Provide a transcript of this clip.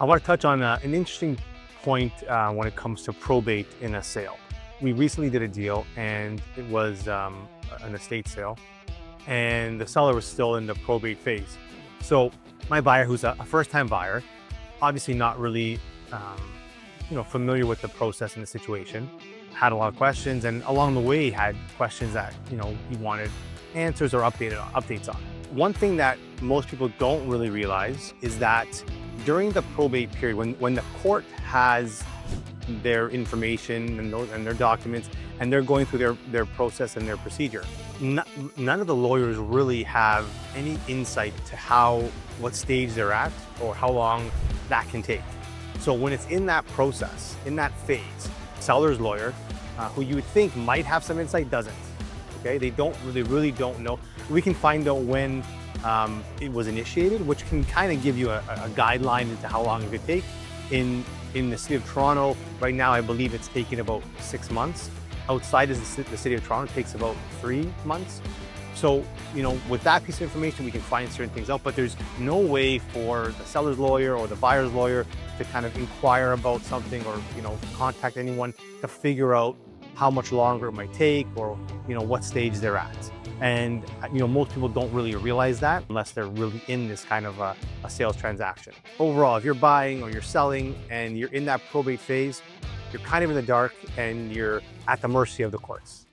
I want to touch on an interesting point when it comes to probate in a sale. We recently did a deal and it was an estate sale, and the seller was still in the probate phase. So my buyer, who's a first-time buyer, obviously not really familiar with the process and the situation, had a lot of questions, and along the way had questions that he wanted answers or updates on. One thing that most people don't really realize is that during the probate period, when the court has their information and their documents, and they're going through their process and their procedure, none of the lawyers really have any insight to what stage they're at or how long that can take. So when it's in that process, in that phase, seller's lawyer, who you would think might have some insight, doesn't. Okay, they really don't know. We can find out when it was initiated, which can kind of give you a guideline into how long it could take. In the city of Toronto, right now, I believe it's taking about 6 months. Outside of the city of Toronto, it takes about 3 months. So, with that piece of information, we can find certain things out, but there's no way for the seller's lawyer or the buyer's lawyer to kind of inquire about something or, contact anyone to figure out how much longer it might take or, what stage they're at. And, most people don't really realize that unless they're really in this kind of a sales transaction. Overall, if you're buying or you're selling and you're in that probate phase, you're kind of in the dark and you're at the mercy of the courts.